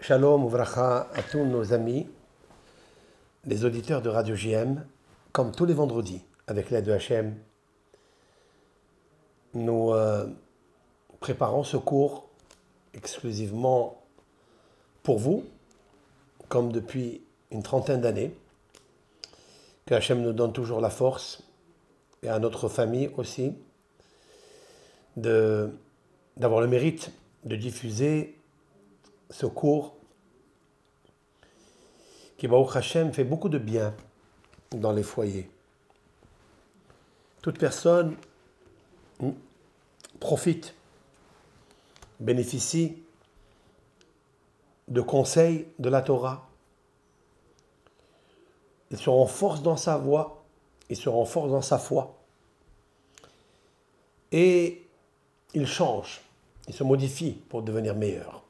Shalom Uvracha à tous nos amis, les auditeurs de Radio JM, comme tous les vendredis, avec l'aide de Hachem, nous préparons ce cours exclusivement pour vous, comme depuis une trentaine d'années, que Hachem nous donne toujours la force, et à notre famille aussi, d'avoir le mérite de diffuser ce cours qui, Baruch Hashem, fait beaucoup de bien dans les foyers. Toute personne profite, bénéficie de conseils de la Torah. Il se renforce dans sa voix, il se renforce dans sa foi. Et il change, il se modifie pour devenir meilleur.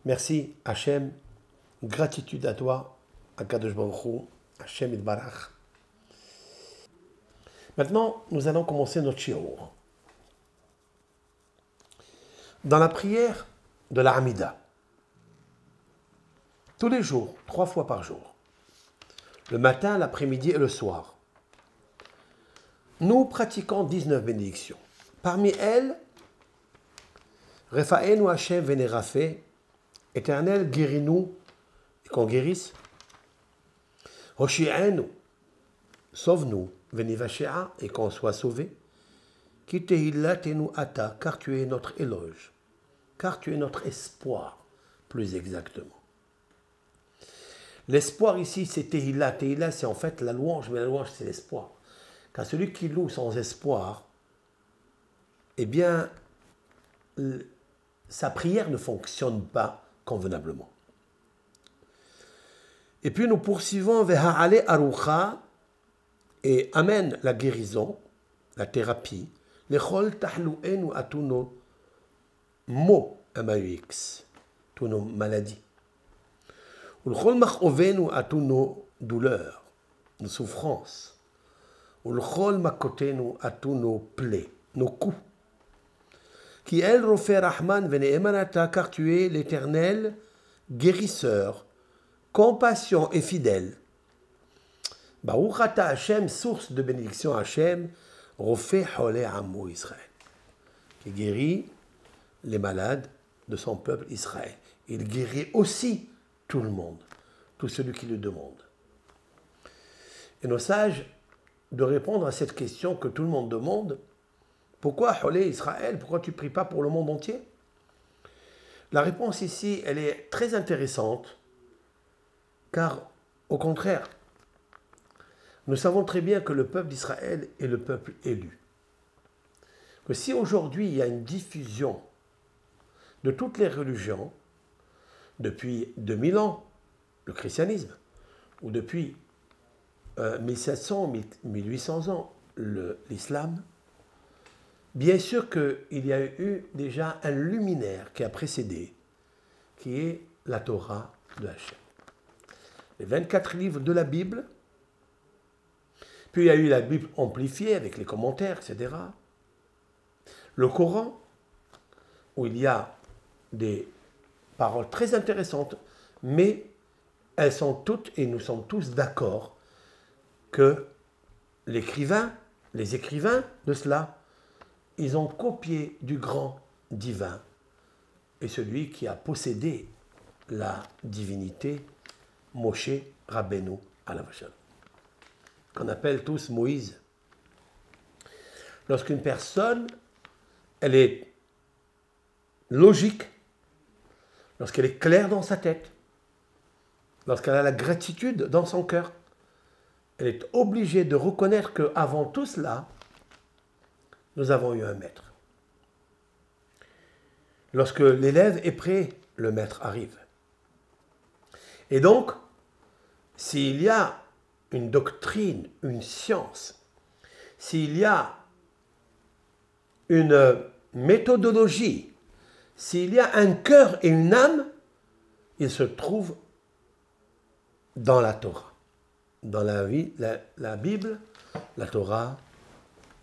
Merci Hachem, gratitude à toi, à Kadosh Baruch Hu, Hachem Itbarach. Maintenant, nous allons commencer notre shiur. Dans la prière de la Hamida, tous les jours, 3 fois par jour, le matin, l'après-midi et le soir, nous pratiquons 19 bénédictions. Parmi elles, Refaenu Hachem Vénérafé, Éternel, guéris-nous et qu'on guérisse. Hoshi'enu, sauve-nous, Vénivachéa, et qu'on soit sauvé. Kitehillatenu Ata, car tu es notre éloge, car tu es notre espoir, plus exactement. L'espoir ici, c'est Tehillah. Tehillah, c'est en fait la louange, mais la louange, c'est l'espoir. Car celui qui loue sans espoir, eh bien, sa prière ne fonctionne pas convenablement. Et puis nous poursuivons Veha'ale Arucha et amène la guérison, la thérapie, Lechol Tahluenu à tous nos maux MAUX, tous nos maladies. Ulchol Machovenu à tous nos douleurs, nos souffrances. Ulchol Makotenu à tous nos plaies, nos coups. Qui el Rofé Rahman Veneemanata, car tu es l'Éternel, guérisseur, compassion et fidèle. Baruch ata Hashem, source de bénédiction Hashem, Rofé Holé Amo Israël, qui guérit les malades de son peuple Israël. Il guérit aussi tout le monde, tout celui qui le demande. Et nos sages de répondre à cette question que tout le monde demande. Pourquoi Holé Israël? Pourquoi tu ne pries pas pour le monde entier? La réponse ici, elle est très intéressante, car au contraire, nous savons très bien que le peuple d'Israël est le peuple élu. Que si aujourd'hui il y a une diffusion de toutes les religions, depuis 2000 ans, le christianisme, ou depuis 1700, 1800 ans, l'islam, bien sûr qu'il y a eu déjà un luminaire qui a précédé, qui est la Torah de Hachem. Les 24 livres de la Bible, puis il y a eu la Bible amplifiée avec les commentaires, etc. Le Coran, où il y a des paroles très intéressantes, mais elles sont toutes, et nous sommes tous d'accord, que les écrivains de cela, ils ont copié du grand divin et celui qui a possédé la divinité, Moshe Rabbeinu alav shalom, qu'on appelle tous Moïse. Lorsqu'une personne, elle est logique, lorsqu'elle est claire dans sa tête, lorsqu'elle a la gratitude dans son cœur, elle est obligée de reconnaître qu'avant tout cela, nous avons eu un maître. Lorsque l'élève est prêt, le maître arrive. Et donc, s'il y a une doctrine, une science, s'il y a une méthodologie, s'il y a un cœur et une âme, il se trouve dans la Torah. Dans la Bible, la Torah,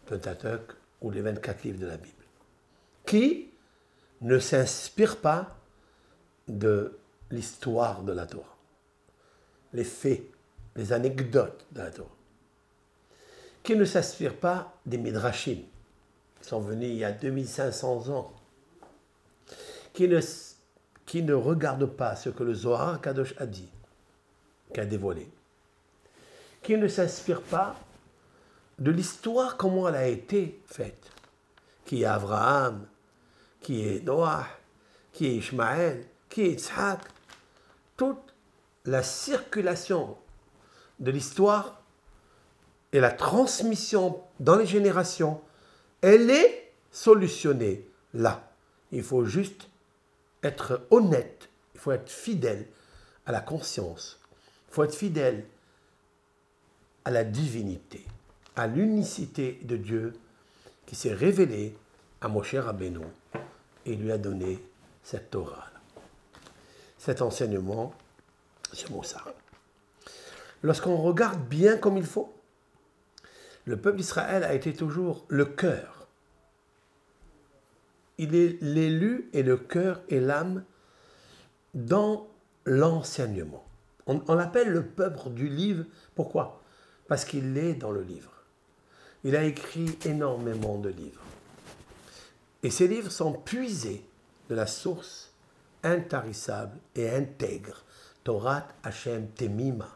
Pentateuch, ou les 24 livres de la Bible, qui ne s'inspire pas de l'histoire de la Torah, les faits, les anecdotes de la Torah, qui ne s'inspirent pas des Midrashim, qui sont venus il y a 2500 ans, qui ne regardent pas ce que le Zohar Kadosh a dit, qu'a dévoilé, qui ne s'inspire pas de l'histoire, comment elle a été faite, qui est Abraham, qui est Noah, qui est Ishmaël, qui est Yitzhak. Toute la circulation de l'histoire et la transmission dans les générations, elle est solutionnée là. Il faut juste être honnête, il faut être fidèle à la conscience, il faut être fidèle à la divinité, à l'unicité de Dieu qui s'est révélé à Moshe Rabbeinu et lui a donné cette Torah, cet enseignement, ce Moussar. Lorsqu'on regarde bien comme il faut, le peuple d'Israël a été toujours le cœur. Il est l'élu et le cœur et l'âme dans l'enseignement. On l'appelle le peuple du livre. Pourquoi? Parce qu'il est dans le livre. Il a écrit énormément de livres. Et ces livres sont puisés de la source intarissable et intègre, Torah Hashem Temima.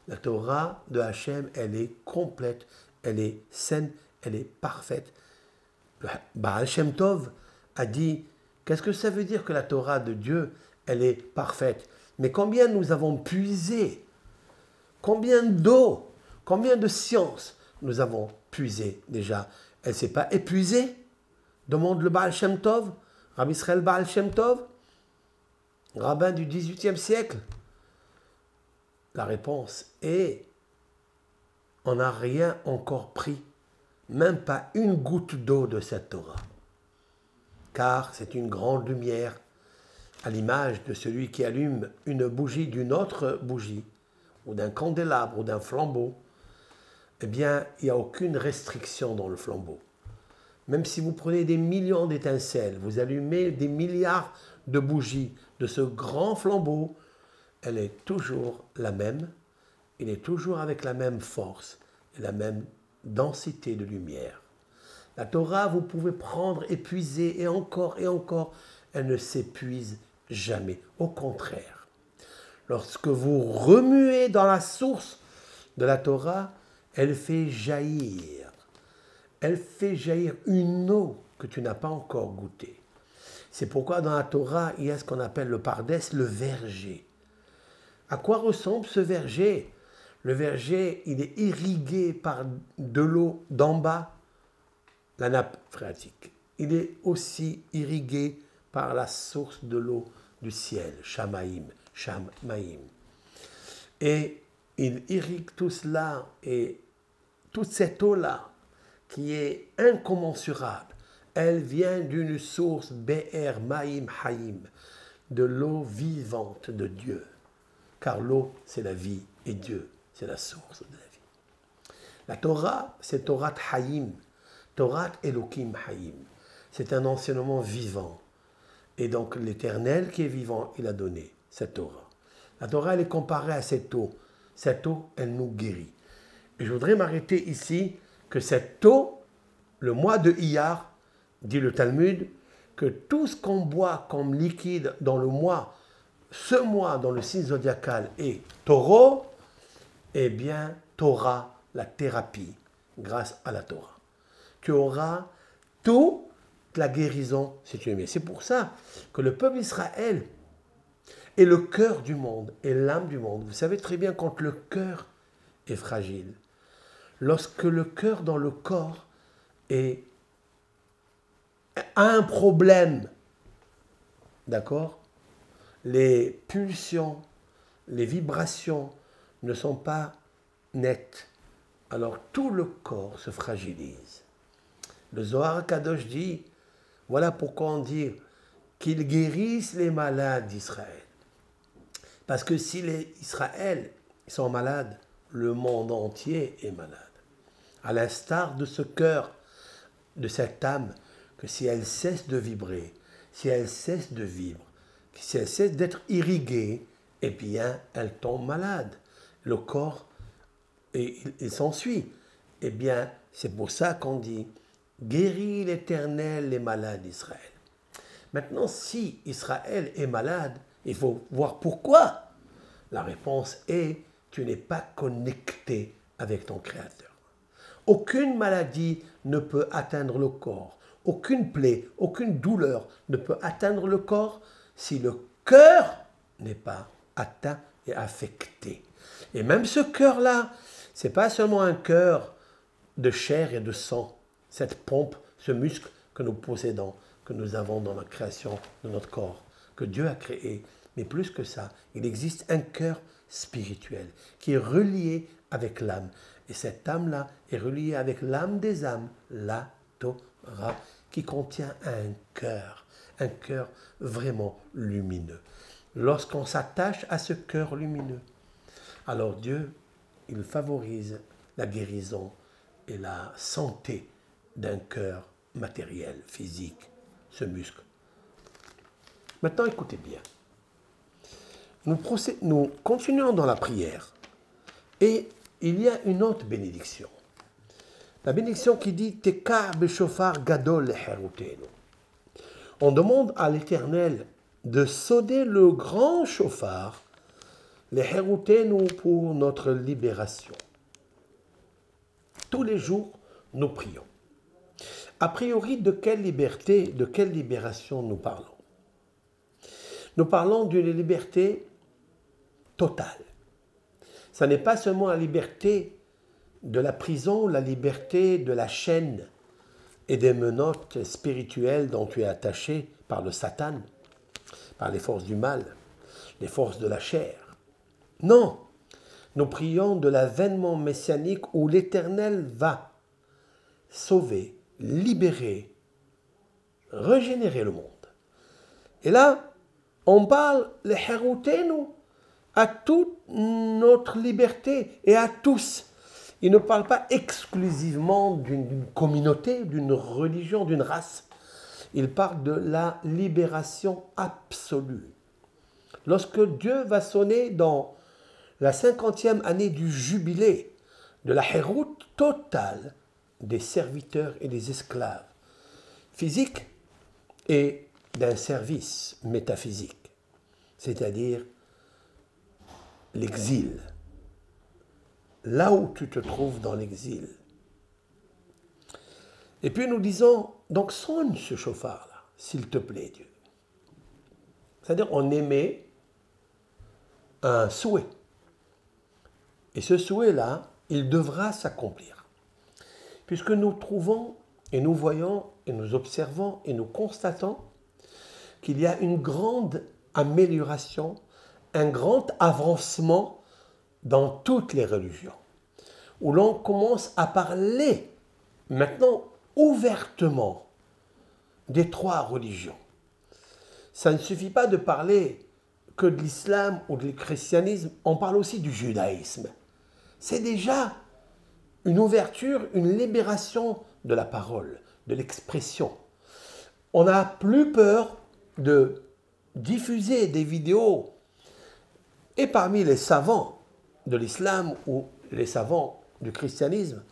La Torah de Hashem, elle est complète, elle est saine, elle est parfaite. Le Baal Shem Tov a dit, qu'est-ce que ça veut dire que la Torah de Dieu, elle est parfaite? Mais combien nous avons puisé, combien d'eau, combien de sciences nous avons puisé déjà? Elle ne s'est pas épuisée? Demande le Baal Shem Tov, Rabbi Israël Baal Shem Tov, rabbin du XVIIIe siècle. La réponse est, on n'a rien encore pris, même pas une goutte d'eau de cette Torah. Car c'est une grande lumière, à l'image de celui qui allume une bougie d'une autre bougie, ou d'un candélabre, ou d'un flambeau. Eh bien, il n'y a aucune restriction dans le flambeau. Même si vous prenez des millions d'étincelles, vous allumez des milliards de bougies de ce grand flambeau, elle est toujours la même, elle est toujours avec la même force et la même densité de lumière. La Torah, vous pouvez prendre, épuiser et encore, elle ne s'épuise jamais. Au contraire, lorsque vous remuez dans la source de la Torah, elle fait jaillir une eau que tu n'as pas encore goûtée. C'est pourquoi dans la Torah, il y a ce qu'on appelle le Pardes, le verger. À quoi ressemble ce verger? Le verger, il est irrigué par de l'eau d'en bas, la nappe phréatique. Il est aussi irrigué par la source de l'eau du ciel, Shamaïm. Et il irrigue tout cela, et toute cette eau-là, qui est incommensurable, elle vient d'une source Be'er Maïm Haïm, de l'eau vivante de Dieu. Car l'eau, c'est la vie, et Dieu, c'est la source de la vie. La Torah, c'est Torah Haïm, Torah Elohim Haïm. C'est un enseignement vivant. Et donc l'Éternel qui est vivant, il a donné cette Torah. La Torah, elle est comparée à cette eau. Cette eau, elle nous guérit. Et je voudrais m'arrêter ici que cette eau, le mois de Iyar, dit le Talmud, que tout ce qu'on boit comme liquide dans le mois, ce mois dans le signe zodiacal est taureau, eh bien, Torah, la thérapie, grâce à la Torah. Tu auras toute la guérison si tu aimes. C'est pour ça que le peuple d'Israël est le cœur du monde, et l'âme du monde. Vous savez très bien quand le cœur est fragile, lorsque le cœur dans le corps a un problème, d'accord? Les pulsions, les vibrations ne sont pas nettes. Alors tout le corps se fragilise. Le Zohar Kadosh dit, voilà pourquoi on dit qu'ils guérissent les malades d'Israël. Parce que si les Israël sont malades, le monde entier est malade. À l'instar de ce cœur, de cette âme, que si elle cesse de vibrer, si elle cesse de vivre, qui cesse d'être irriguée, eh bien, elle tombe malade. Le corps, il s'ensuit. Eh bien, c'est pour ça qu'on dit « Guéris l'Éternel les malades d'Israël ». Maintenant, si Israël est malade, il faut voir pourquoi. La réponse est « Tu n'es pas connecté avec ton Créateur ». Aucune maladie ne peut atteindre le corps. Aucune plaie, aucune douleur ne peut atteindre le corps si le cœur n'est pas atteint et affecté. Et même ce cœur-là, ce n'est pas seulement un cœur de chair et de sang, cette pompe, ce muscle que nous possédons, que nous avons dans la création de notre corps, que Dieu a créé. Mais plus que ça, il existe un cœur spirituel qui est relié avec l'âme. Et cette âme-là est reliée avec l'âme des âmes, la Torah, qui contient un cœur vraiment lumineux. Lorsqu'on s'attache à ce cœur lumineux, alors Dieu, il favorise la guérison et la santé d'un cœur matériel, physique, ce muscle. Maintenant, écoutez bien. Nous continuons dans la prière et il y a une autre bénédiction. La bénédiction qui dit « Teka b'shofar gadol lecherutenu ». On demande à l'Éternel de sonner le grand chauffard, lecherutenu, pour notre libération. Tous les jours, nous prions. A priori, de quelle liberté, de quelle libération nous parlons? Nous parlons d'une liberté totale. Ce n'est pas seulement la liberté de la prison, la liberté de la chaîne et des menottes spirituelles dont tu es attaché par le Satan, par les forces du mal, les forces de la chair. Non, nous prions de l'avènement messianique où l'Éternel va sauver, libérer, régénérer le monde. Et là, on parle, les Herutenu, à toute notre liberté et à tous. Il ne parle pas exclusivement d'une communauté, d'une religion, d'une race. Il parle de la libération absolue. Lorsque Dieu va sonner dans la 50e année du jubilé de la Hérout totale des serviteurs et des esclaves physiques et d'un service métaphysique, c'est-à-dire l'exil. Là où tu te trouves dans l'exil. Et puis nous disons, donc sonne ce chauffard-là, s'il te plaît, Dieu. C'est-à-dire on émet un souhait. Et ce souhait-là, il devra s'accomplir. Puisque nous trouvons et nous voyons et nous observons et nous constatons qu'il y a une grande amélioration, un grand avancement dans toutes les religions, où l'on commence à parler maintenant ouvertement des trois religions. Ça ne suffit pas de parler que de l'islam ou du christianisme, on parle aussi du judaïsme. C'est déjà une ouverture, une libération de la parole, de l'expression. On n'a plus peur de diffuser des vidéos, et parmi les savants de l'islam ou les savants du christianisme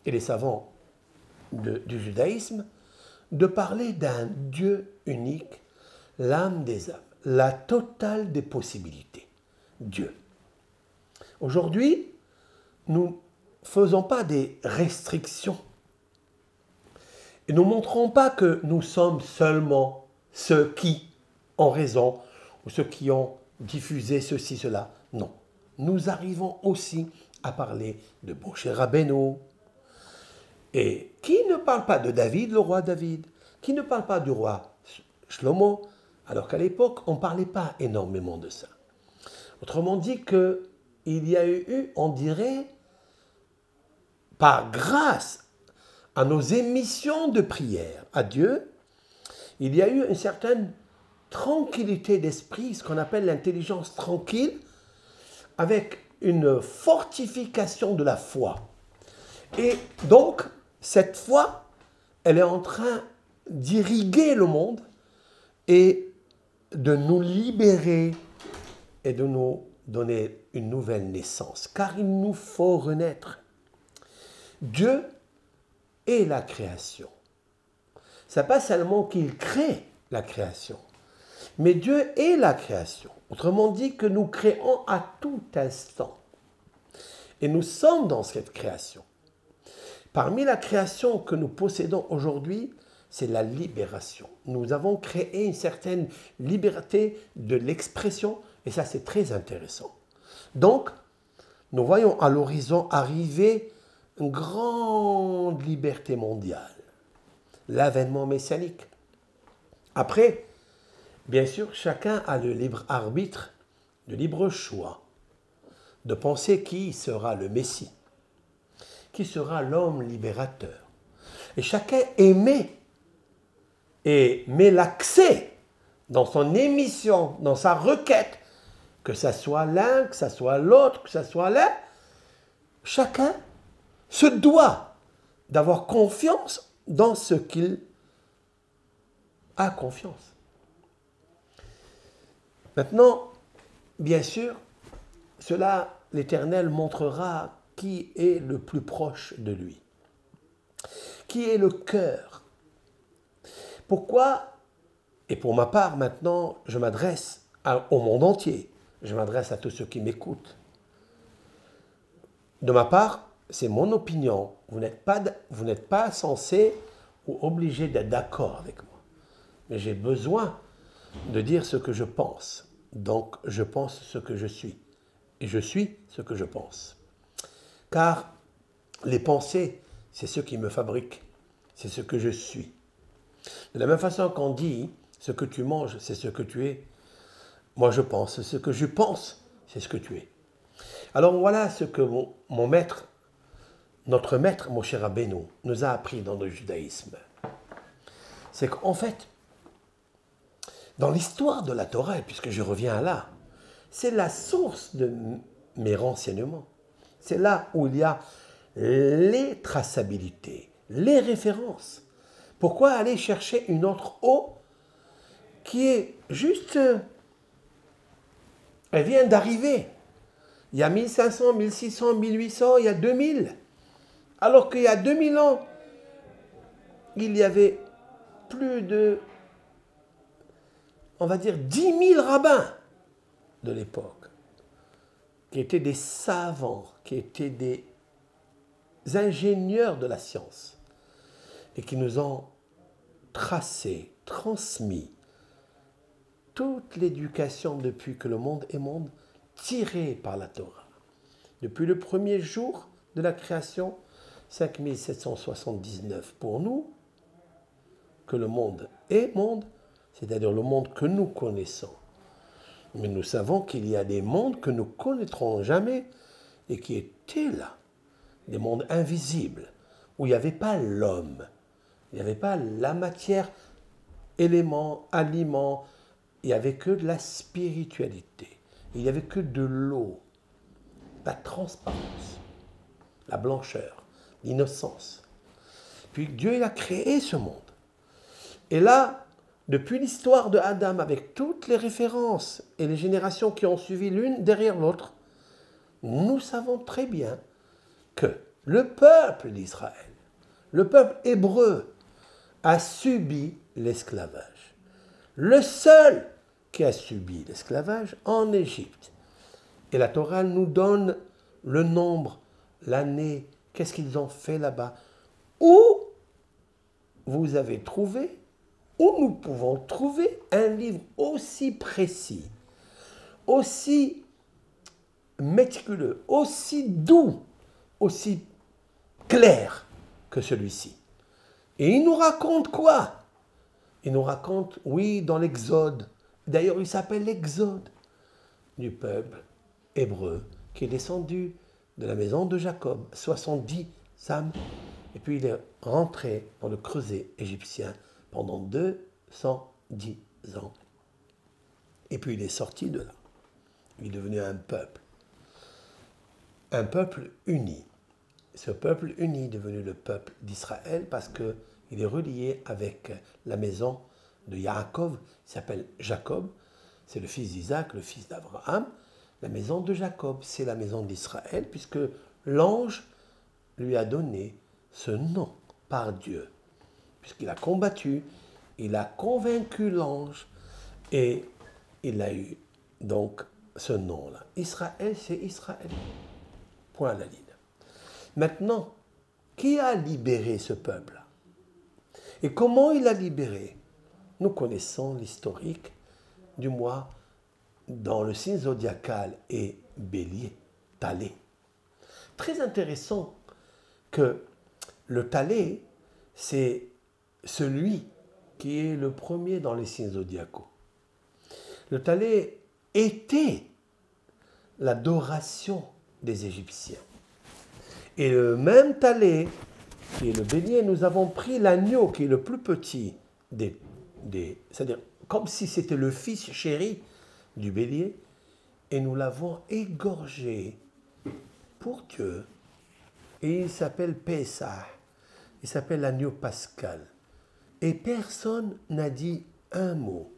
et les savants du judaïsme, de parler d'un Dieu unique, l'âme des âmes, la totale des possibilités, Dieu. Aujourd'hui, nous ne faisons pas des restrictions et nous ne montrons pas que nous sommes seulement ceux qui ont raison ou ceux qui ont diffusé ceci, cela. Non. Nous arrivons aussi à parler de Moshe Rabbeinu. Et qui ne parle pas de David, le roi David? Qui ne parle pas du roi Shlomo? Alors qu'à l'époque, on ne parlait pas énormément de ça. Autrement dit qu'il y a eu, on dirait, par grâce à nos émissions de prière à Dieu, il y a eu une certaine tranquillité d'esprit, ce qu'on appelle l'intelligence tranquille, avec une fortification de la foi. Et donc, cette foi, elle est en train d'irriguer le monde et de nous libérer et de nous donner une nouvelle naissance, car il nous faut renaître. Dieu est la création. Ce n'est pas seulement qu'il crée la création, mais Dieu est la création. Autrement dit que nous créons à tout instant. Et nous sommes dans cette création. Parmi la création que nous possédons aujourd'hui, c'est la libération. Nous avons créé une certaine liberté de l'expression, et ça c'est très intéressant. Donc, nous voyons à l'horizon arriver une grande liberté mondiale, l'avènement messianique. Après, bien sûr, chacun a le libre arbitre, le libre choix de penser qui sera le Messie, qui sera l'homme libérateur. Et chacun émet et met l'accès dans son émission, dans sa requête, que ça soit l'un, que ça soit l'autre, que ça soit l'un, chacun se doit d'avoir confiance dans ce qu'il a confiance. Maintenant, bien sûr, cela, l'Éternel montrera qui est le plus proche de lui, qui est le cœur. Pourquoi, et pour ma part maintenant, je m'adresse au monde entier, je m'adresse à tous ceux qui m'écoutent. De ma part, c'est mon opinion. Vous n'êtes pas censé ou obligé d'être d'accord avec moi. Mais j'ai besoin de dire ce que je pense. Donc, je pense ce que je suis. Et je suis ce que je pense. Car les pensées, c'est ce qui me fabrique. C'est ce que je suis. De la même façon qu'on dit, ce que tu manges, c'est ce que tu es. Moi, je pense. Ce que je pense, c'est ce que tu es. Alors, voilà ce que mon maître, notre maître, Moshe Rabbeinu, nous a appris dans le judaïsme. C'est qu'en fait, dans l'histoire de la Torah, puisque je reviens à là, c'est la source de mes renseignements. C'est là où il y a les traçabilités, les références. Pourquoi aller chercher une autre eau qui est juste... Elle vient d'arriver. Il y a 1500, 1600, 1800, il y a 2000. Alors qu'il y a 2000 ans, il y avait plus de, on va dire, 10 000 rabbins de l'époque, qui étaient des savants, qui étaient des ingénieurs de la science, et qui nous ont tracé, transmis toute l'éducation depuis que le monde est monde, tirée par la Torah. Depuis le premier jour de la création, 5779 pour nous, que le monde est monde, c'est-à-dire le monde que nous connaissons. Mais nous savons qu'il y a des mondes que nous ne connaîtrons jamais et qui étaient là, des mondes invisibles, où il n'y avait pas l'homme, il n'y avait pas la matière, élément, aliment, il n'y avait que de la spiritualité, il n'y avait que de l'eau, la transparence, la blancheur, l'innocence. Puis Dieu il a créé ce monde. Et là, depuis l'histoire de Adam, avec toutes les références et les générations qui ont suivi l'une derrière l'autre, nous savons très bien que le peuple d'Israël, le peuple hébreu, a subi l'esclavage. Le seul qui a subi l'esclavage en Égypte. Et la Torah nous donne le nombre, l'année, qu'est-ce qu'ils ont fait là-bas. Où vous avez trouvé, où nous pouvons trouver un livre aussi précis, aussi méticuleux, aussi doux, aussi clair que celui-ci. Et il nous raconte quoi? Il nous raconte, oui, dans l'Exode. D'ailleurs, il s'appelle l'Exode du peuple hébreu qui est descendu de la maison de Jacob, 70 âmes, et puis il est rentré dans le creuset égyptien pendant 210 ans. Et puis il est sorti de là. Il est devenu un peuple uni. Ce peuple uni est devenu le peuple d'Israël parce qu'il est relié avec la maison de Yaakov, qui s'appelle Jacob, c'est le fils d'Isaac, le fils d'Abraham. La maison de Jacob, c'est la maison d'Israël, puisque l'ange lui a donné ce nom par Dieu. Puisqu'il a combattu, il a convaincu l'ange, et il a eu donc ce nom-là. Israël, c'est Israël. Point à la ligne. Maintenant, qui a libéré ce peuple? Et comment il a libéré? Nous connaissons l'historique du mois dans le signe zodiacal et bélier, Thalé. Très intéressant que le Thalé, c'est celui qui est le premier dans les signes zodiacaux. Le Thalé était l'adoration des Égyptiens. Et le même Thalé, qui est le bélier, nous avons pris l'agneau, qui est le plus petit c'est-à-dire comme si c'était le fils chéri du bélier, et nous l'avons égorgé pour Dieu. Et il s'appelle Pessah, il s'appelle l'agneau pascal. Et personne n'a dit un mot.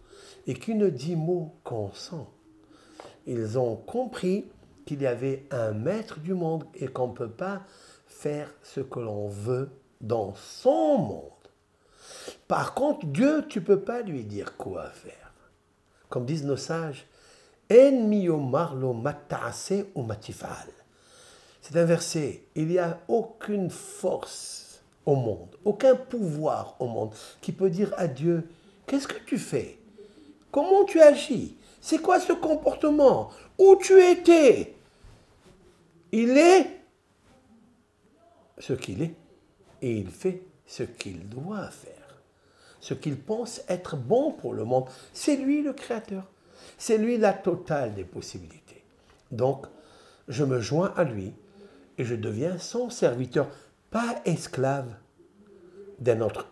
Et qui ne dit mot consent. Ils ont compris qu'il y avait un maître du monde et qu'on ne peut pas faire ce que l'on veut dans son monde. Par contre, Dieu, tu ne peux pas lui dire quoi faire. Comme disent nos sages, En miyomar lo mata'ase ou matifal. C'est un verset, il n'y a aucune force au monde, aucun pouvoir au monde qui peut dire à Dieu, qu'est-ce que tu fais? Comment tu agis? C'est quoi ce comportement? Où tu étais? Il est ce qu'il est et il fait ce qu'il doit faire. Ce qu'il pense être bon pour le monde. C'est lui le créateur. C'est lui la totale des possibilités. Donc, je me joins à lui et je deviens son serviteur, pas esclave d'un autre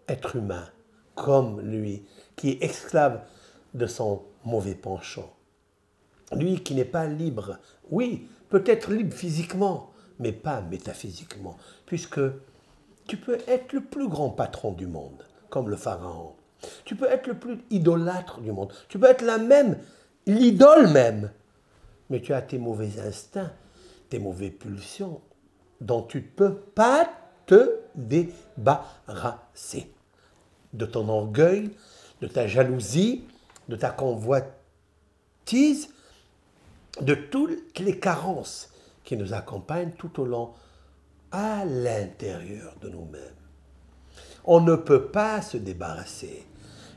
être humain, comme lui, qui est esclave de son mauvais penchant. Lui qui n'est pas libre, oui, peut-être libre physiquement, mais pas métaphysiquement, puisque tu peux être le plus grand patron du monde, comme le pharaon. Tu peux être le plus idolâtre du monde. Tu peux être l'idole même. Mais tu as tes mauvais instincts, tes mauvaises pulsions, dont tu ne peux pas te débarrasser. De ton orgueil, de ta jalousie, de ta convoitise, de toutes les carences qui nous accompagnent tout au long à l'intérieur de nous-mêmes. On ne peut pas se débarrasser.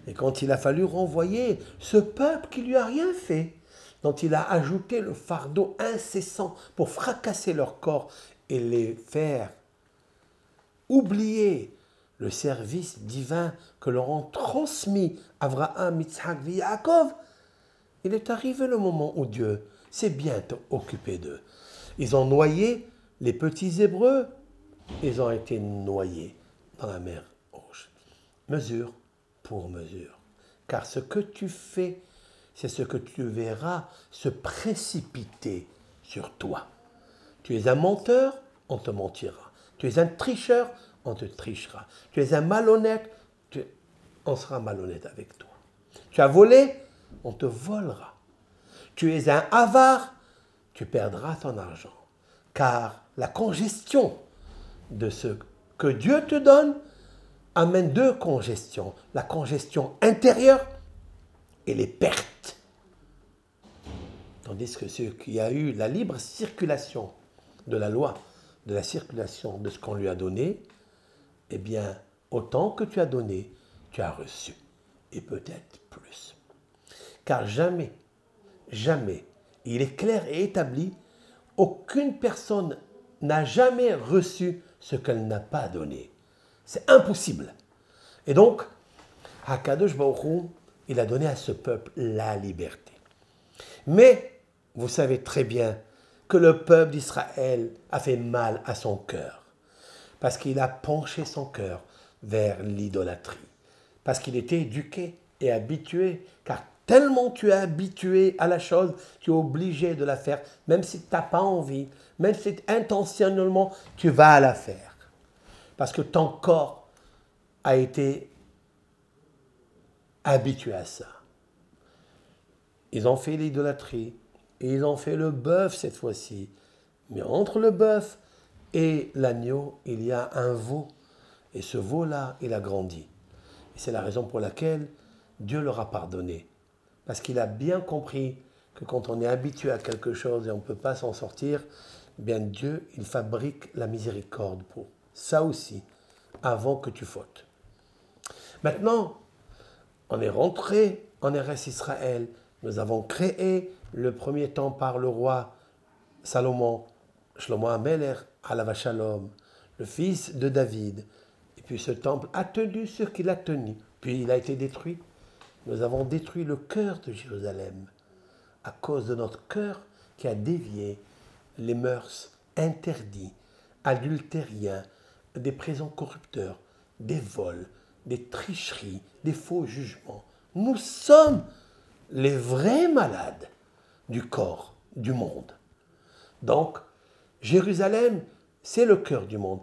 Et quand il a fallu renvoyer ce peuple qui lui a rien fait, dont il a ajouté le fardeau incessant pour fracasser leur corps et les faire oublier le service divin que leur ont transmis Abraham, Yitzhak et Yaakov, il est arrivé le moment où Dieu s'est bien occupé d'eux. Ils ont noyé les petits Hébreux, ils ont été noyés dans la mer Rouge. Mesure pour mesure. Car ce que tu fais, c'est ce que tu verras se précipiter sur toi. Tu es un menteur, on te mentira. Tu es un tricheur, on te trichera. Tu es un malhonnête, on sera malhonnête avec toi. Tu as volé, on te volera. Tu es un avare, tu perdras ton argent. Car la congestion de ce que Dieu te donne amène deux congestions. La congestion intérieure et les pertes. Tandis que ceux qui a eu la libre circulation de la loi, de la circulation de ce qu'on lui a donné, eh bien, autant que tu as donné, tu as reçu. Et peut-être plus. Car jamais, jamais, il est clair et établi, aucune personne n'a jamais reçu ce qu'elle n'a pas donné. C'est impossible. Et donc, Hakadosh Baruch Hu, il a donné à ce peuple la liberté. Mais, vous savez très bien que le peuple d'Israël a fait mal à son cœur. Parce qu'il a penché son cœur vers l'idolâtrie. Parce qu'il était éduqué et habitué. Car tellement tu es habitué à la chose, tu es obligé de la faire. Même si tu n'as pas envie, même si intentionnellement, tu vas la faire. Parce que ton corps a été habitué à ça. ils ont fait l'idolâtrie. Et ils ont fait le bœuf cette fois-ci. Mais entre le bœuf et l'agneau, il y a un veau. Et ce veau-là, il a grandi. Et c'est la raison pour laquelle Dieu leur a pardonné. Parce qu'il a bien compris que quand on est habitué à quelque chose et on ne peut pas s'en sortir, eh bien Dieu, il fabrique la miséricorde pour ça aussi, avant que tu fautes. Maintenant, on est rentré en Eretz Israël. Nous avons créé le premier temps par le roi Salomon, Shlomo HaMelech, Alav Shalom, le fils de David. Et puis ce temple a tenu ce qu'il a tenu. Puis il a été détruit. Nous avons détruit le cœur de Jérusalem à cause de notre cœur qui a dévié les mœurs interdits, adultériens, des présents corrupteurs, des vols, des tricheries, des faux jugements. Nous sommes les vrais malades du corps, du monde. Donc, Jérusalem, c'est le cœur du monde.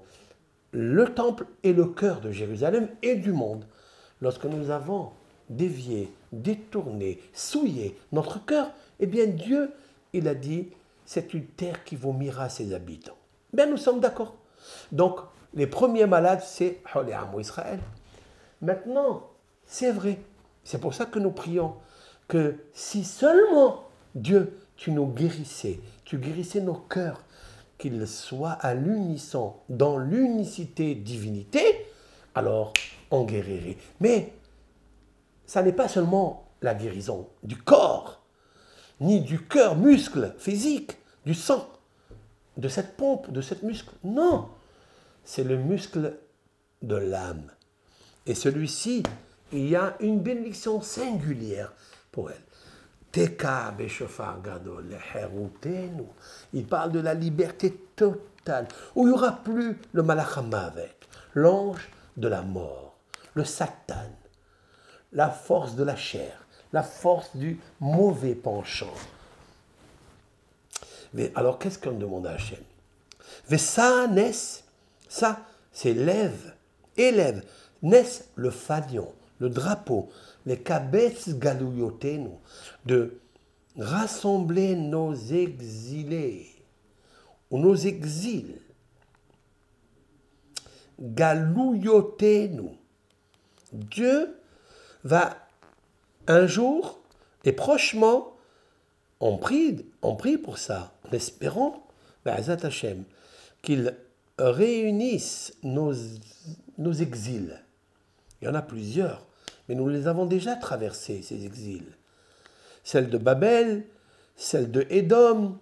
Le temple est le cœur de Jérusalem et du monde. Lorsque nous avons dévié, détourné, souillé notre cœur, eh bien Dieu, il a dit, c'est une terre qui vomira ses habitants. Bien, nous sommes d'accord. Donc, les premiers malades, c'est Holéam Israël. Maintenant, c'est vrai. C'est pour ça que nous prions que si seulement Dieu, tu nous guérissais, tu guérissais nos cœurs, qu'ils soient à l'unisson, dans l'unicité divinité, alors on guérirait. Mais ça n'est pas seulement la guérison du corps, ni du cœur, muscle, physique, du sang, de cette pompe, de cette muscle. Non, c'est le muscle de l'âme. Et celui-ci, il y a une bénédiction singulière pour elle. Teka beshofar gadol leherutenu. Il parle de la liberté totale, où il n'y aura plus le malach hamavet, l'ange de la mort, le Satan, la force de la chair, la force du mauvais penchant. Mais alors, qu'est-ce qu'on demande à Hachem? Vesa nes, ça, c'est lève, élève. Nes, le fanion, le drapeau, les kabetz galouyotenu, de rassembler nos exilés, ou nos exils. Galouyotenu. Dieu va un jour, et prochement, on prie pour ça, en espérant, Be'ezat Hashem, qu'il réunisse nos exils. Il y en a plusieurs, mais nous les avons déjà traversés, ces exils. Celle de Babel, celle de Édom,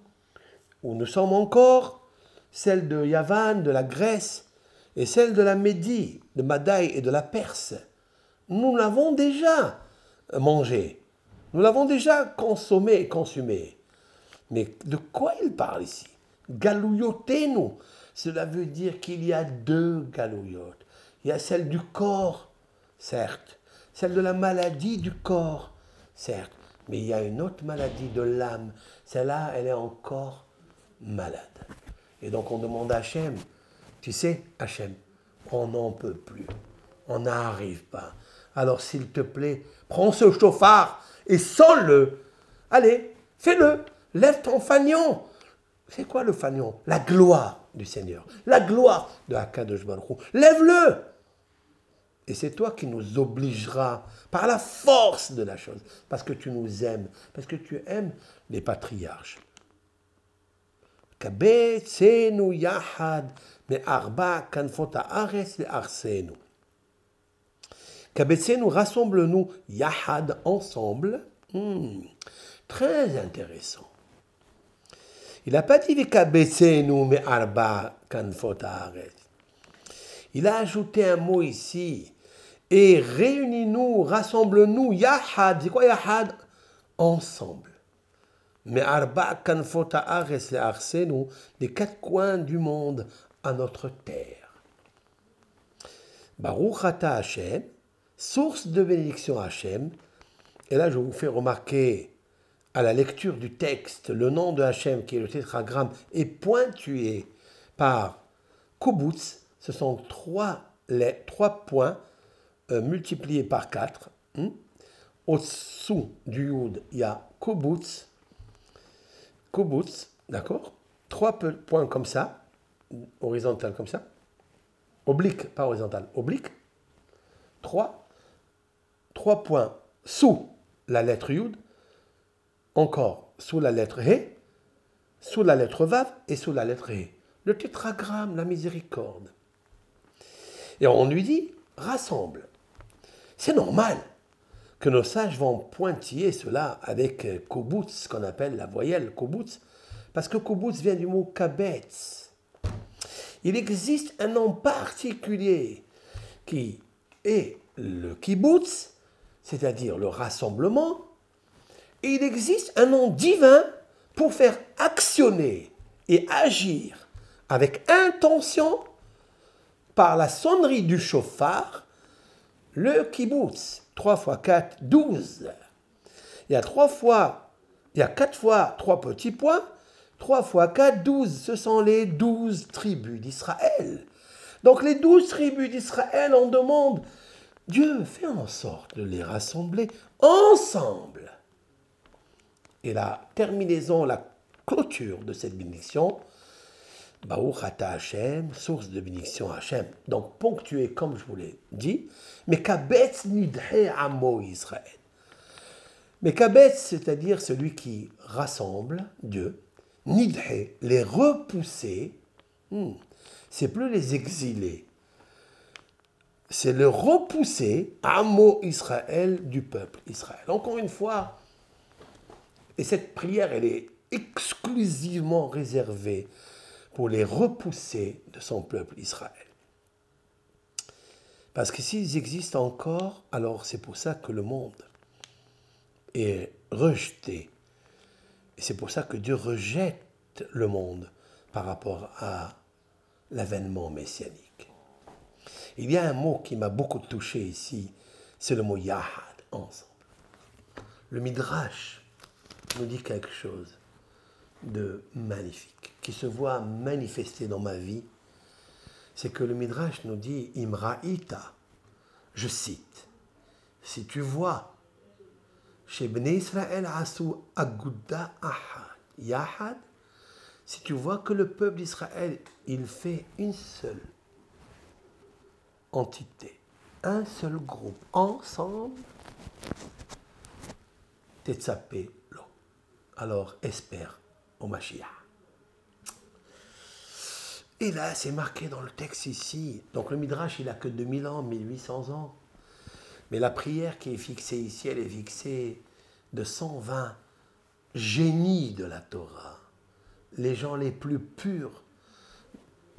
où nous sommes encore, celle de Yavan, de la Grèce, et celle de la Médie, de Madaï et de la Perse. Nous l'avons déjà mangé. Nous l'avons déjà consommé et consumé. Mais de quoi il parle ici? Galouyotenu. Cela veut dire qu'il y a deux galouyot. Il y a celle du corps, certes. Celle de la maladie du corps, certes. Mais il y a une autre maladie de l'âme. Celle-là, elle est encore malade. Et donc on demande à Hachem, tu sais, Hachem, on n'en peut plus. On n'arrive pas. Alors s'il te plaît, prends ce chauffard et sonne-le. Allez, fais-le. Lève ton fanion. C'est quoi le fanion? La gloire du Seigneur. La gloire de Akadosh Baruch Hu. Lève-le. Et c'est toi qui nous obligeras par la force de la chose. Parce que tu nous aimes. Parce que tu aimes les patriarches. Kabetzenu yahad me'arba kanfot haaretz le'arsenu. Kabetzenu, rassemble-nous yahad, ensemble. Très intéressant. Il n'a pas dit Kabetzenu me'arba kanfot haaretz. Il a ajouté un mot ici. Et réunis-nous, rassemble-nous, yahad. C'est quoi yahad? Ensemble. Mais arba kanfot haaretz le'arsenu, des quatre coins du monde à notre terre. Baruch ata Hashem, source de bénédiction Hashem. Et là, je vous fais remarquer à la lecture du texte, le nom de Hashem, qui est le tétragramme, est pointué par Kubutz. Ce sont trois points multipliés par 4. Au-dessous du Yud, il y a Kibbutz, d'accord? 3 points comme ça, horizontal comme ça, oblique, pas horizontal, oblique. 3 points sous la lettre Yud, encore sous la lettre He, sous la lettre Vav et sous la lettre He. Le tétragramme, la miséricorde. Et on lui dit, rassemble. C'est normal que nos sages vont pointiller cela avec kibbutz, ce qu'on appelle la voyelle kibbutz, parce que kibbutz vient du mot kabetz. Il existe un nom particulier qui est le kibbutz, c'est-à-dire le rassemblement, et il existe un nom divin pour faire actionner et agir avec intention par la sonnerie du chauffard, le kibbutz. 3 fois 4, 12. Il y a 4 fois 3 petits points. 3 fois 4, 12. Ce sont les 12 tribus d'Israël. Donc les 12 tribus d'Israël, on demande, Dieu fait en sorte de les rassembler ensemble. Et la terminaison, la clôture de cette bénédiction, Baruch Ata Hashem, source de bénédiction Hashem. Donc ponctué comme je vous l'ai dit, mais Kabetz Nidhe Amo Israël. Mais Kabetz, c'est-à-dire celui qui rassemble Dieu, Nidhe, les repousser, c'est plus les exilés, c'est le repousser Amo Israël du peuple Israël. Encore une fois, et cette prière, elle est exclusivement réservée pour les repousser de son peuple Israël. Parce que s'ils existent encore, alors c'est pour ça que le monde est rejeté. Et c'est pour ça que Dieu rejette le monde par rapport à l'avènement messianique. Il y a un mot qui m'a beaucoup touché ici, c'est le mot Yahad, ensemble. Le Midrash nous dit quelque chose de magnifique, qui se voit manifester dans ma vie, c'est que le Midrash nous dit Imra'ita, je cite, si tu vois, chez Bnei Israël asu aguda ahad, yahad, si tu vois que le peuple d'Israël, il fait une seule entité, un seul groupe, ensemble, tetzapé lo. Alors espère au Mashiach. Et là, c'est marqué dans le texte ici. Donc le Midrash, il n'a que 2000 ans, 1800 ans. Mais la prière qui est fixée ici, elle est fixée de 120 génies de la Torah. Les gens les plus purs.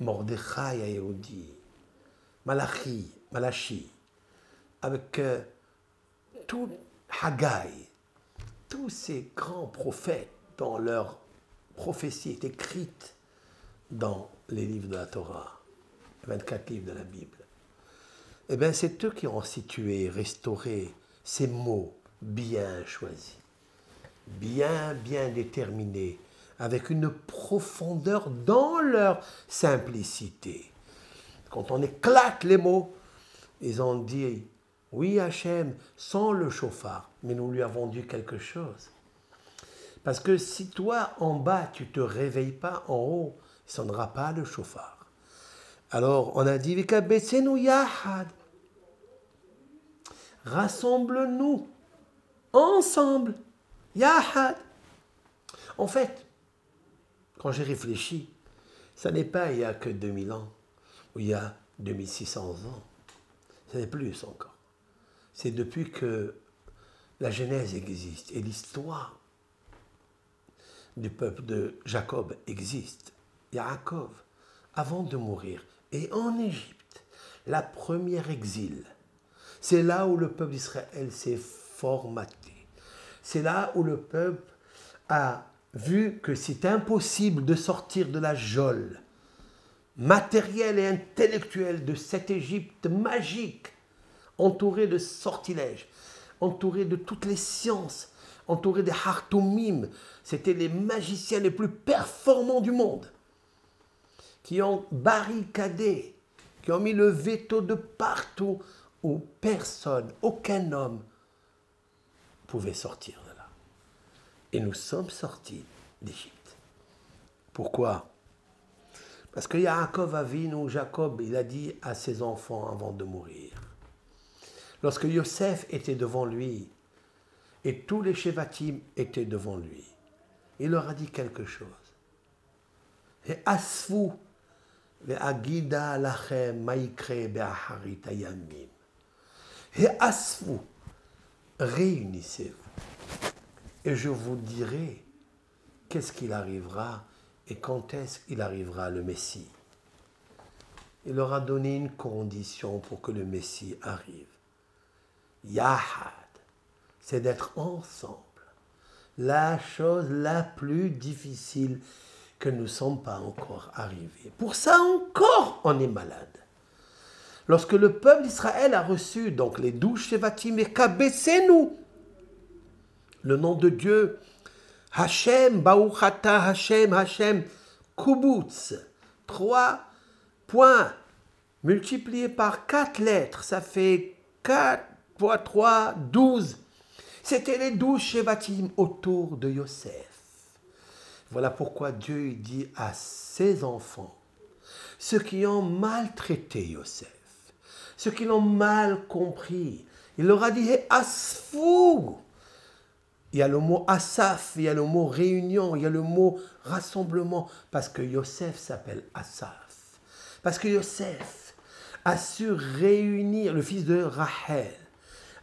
Mordechai Yehudi, Malachi, avec tout Haggai, tous ces grands prophètes dont leur prophétie est écrite dans les livres de la Torah, 24 livres de la Bible. Eh bien, c'est eux qui ont situé, restauré ces mots bien choisis, bien déterminés, avec une profondeur dans leur simplicité. Quand on éclate les mots, ils ont dit, oui Hachem, sans le chauffard, mais nous lui avons dit quelque chose. Parce que si toi, en bas, tu ne te réveilles pas, en haut, il ne sonnera pas le chauffard. Alors, on a dit, Vikabetsenu Yahad, rassemble-nous, ensemble, Yahad. En fait, quand j'ai réfléchi, ça n'est pas il y a que 2000 ans, ou il y a 2600 ans, ça n'est plus encore. C'est depuis que la Genèse existe et l'histoire du peuple de Jacob existe. Yaakov, avant de mourir, et en Égypte, la première exil, c'est là où le peuple d'Israël s'est formaté. C'est là où le peuple a vu que c'est impossible de sortir de la geôle matérielle et intellectuelle de cette Égypte magique, entourée de sortilèges, entourée de toutes les sciences, entourée des Hartoumim. C'était les magiciens les plus performants du monde qui ont barricadé, qui ont mis le veto de partout où personne, aucun homme pouvait sortir de là. Et nous sommes sortis d'Égypte. Pourquoi? Parce que Yaakov Avinu, Jacob, il a dit à ses enfants avant de mourir, lorsque Yosef était devant lui, et tous les Shevatim étaient devant lui, il leur a dit quelque chose. Et asfu ve'agida lachem ma'ikre be'aharit hayamim. Et asfu, réunissez-vous, et je vous dirai qu'est-ce qu'il arrivera et quand est-ce qu'il arrivera le Messie. Il leur a donné une condition pour que le Messie arrive. Yahad, c'est d'être ensemble. La chose la plus difficile que nous ne sommes pas encore arrivés. Pour ça encore, on est malade. Lorsque le peuple d'Israël a reçu donc les 12 Shevatim et Kabesenu, le nom de Dieu, Hashem, Baruchata, Hashem, Hashem, Kubutz, 3 points multipliés par 4 lettres, ça fait 4 fois 3, 12. C'était les 12 Shevatim autour de Yosef. Voilà pourquoi Dieu dit à ses enfants, ceux qui ont maltraité Yosef, ceux qui l'ont mal compris, il leur a dit hey, asfou. Il y a le mot asaf, il y a le mot réunion, il y a le mot rassemblement, parce que Yosef s'appelle Asaf. Parce que Yosef a su réunir, le fils de Rachel,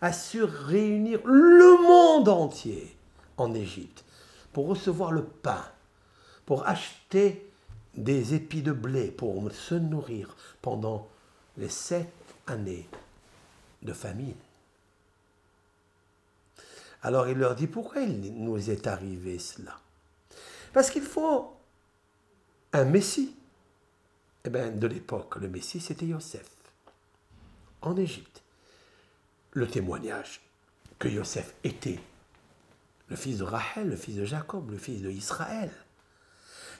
a su réunir le monde entier en Égypte pour recevoir le pain, pour acheter des épis de blé, pour se nourrir pendant les 7 années de famine. Alors il leur dit, pourquoi il nous est arrivé cela? Parce qu'il faut un Messie. Eh bien, de l'époque, le Messie, c'était Yosef, en Égypte. Le témoignage que Yosef était le fils de Rachel, le fils de Jacob, le fils de Israël.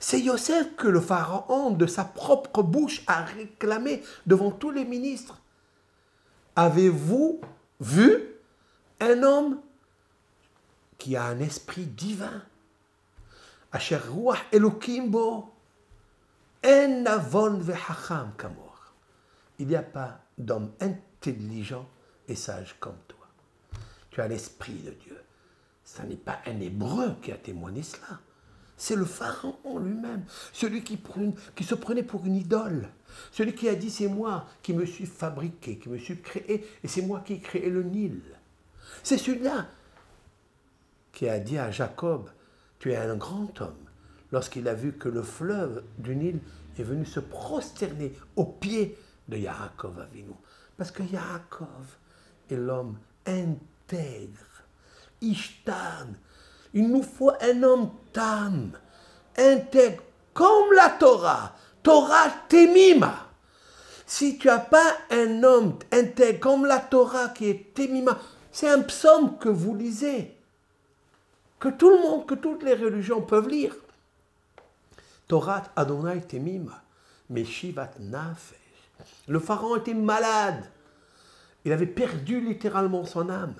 C'est Yosef que le pharaon, de sa propre bouche, a réclamé devant tous les ministres. Avez-vous vu un homme qui a un esprit divin? Asher ruach Elokim bo, en avon vechacham kamor. Il n'y a pas d'homme intelligent et sage comme toi. Tu as l'esprit de Dieu. Ce n'est pas un Hébreu qui a témoigné cela. C'est le pharaon lui-même, celui qui se prenait pour une idole, celui qui a dit c'est moi qui me suis fabriqué, qui me suis créé, et c'est moi qui ai créé le Nil. C'est celui-là qui a dit à Jacob, tu es un grand homme, lorsqu'il a vu que le fleuve du Nil est venu se prosterner aux pieds de Yaakov Avinu. Parce que Yaakov est l'homme intègre, Ishtan. Il nous faut un homme tam, intègre, comme la Torah. Torah temima. Si tu n'as pas un homme intègre comme la Torah qui est temima, c'est un psaume que vous lisez, que tout le monde, que toutes les religions peuvent lire. Torah Adonai temima, meshivat nafesh. Le pharaon était malade. Il avait perdu littéralement son âme.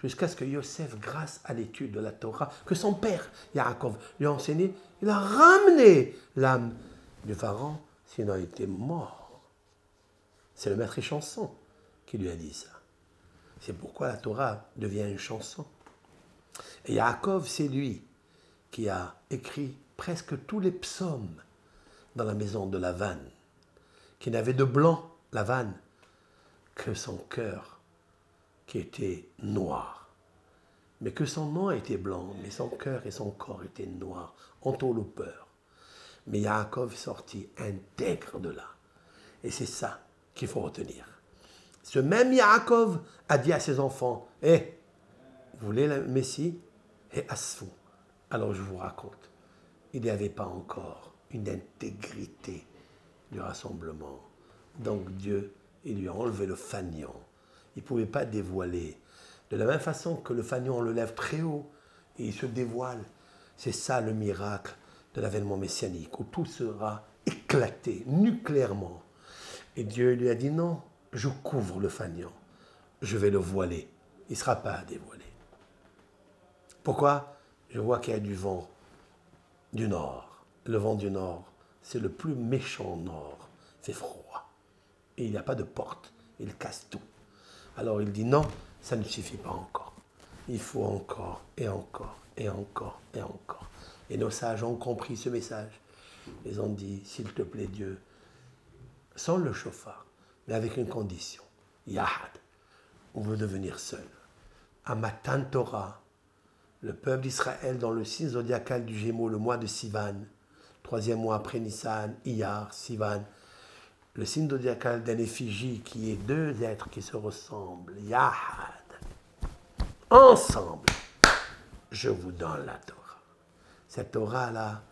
Jusqu'à ce que Yosef, grâce à l'étude de la Torah, que son père, Yaakov, lui a enseigné, il a ramené l'âme du pharaon, sinon il était mort. C'est le maître chanson qui lui a dit ça. C'est pourquoi la Torah devient une chanson. Et Yaakov, c'est lui qui a écrit presque tous les psaumes dans la maison de Lavan, qui n'avait de blanc, Lavan, que son cœur qui était noir. Mais que son nom était blanc, mais son cœur et son corps étaient noirs, entourloupeurs. Mais Yaakov est sorti intègre de là. Et c'est ça qu'il faut retenir. Ce même Yaakov a dit à ses enfants, « Eh, vous voulez le Messie? Et asfou. » Alors je vous raconte, il n'y avait pas encore une intégrité du rassemblement. Donc Dieu, il lui a enlevé le fanion. Il ne pouvait pas dévoiler. De la même façon que le fanion, on le lève très haut et il se dévoile. C'est ça le miracle de l'avènement messianique, où tout sera éclaté nucléairement. Et Dieu lui a dit non, je couvre le fanion, je vais le voiler. Il ne sera pas dévoilé. Pourquoi? Je vois qu'il y a du vent du nord. Le vent du nord, c'est le plus méchant nord. C'est froid. Et il n'y a pas de porte. Il casse tout. Alors il dit non, ça ne suffit pas encore. Il faut encore, et encore, et encore, et encore. Et nos sages ont compris ce message. Ils ont dit, s'il te plaît Dieu, sans le chauffard, mais avec une condition. Yahad, on veut devenir seul. À Matan Torah, le peuple d'Israël dans le signe zodiacal du Gémeaux, le mois de Sivan, troisième mois après Nissan, Iyar, Sivan, le signe zodiacal d'un effigie qui est deux êtres qui se ressemblent, Yahad, ensemble, je vous donne la Torah. Cette Torah-là,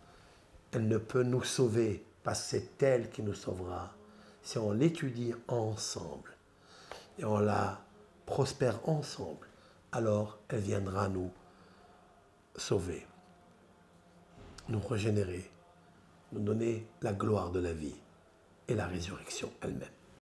elle ne peut nous sauver parce que c'est elle qui nous sauvera si on l'étudie ensemble et on la prospère ensemble. Alors elle viendra nous sauver, nous régénérer, nous donner la gloire de la vie et la résurrection elle-même.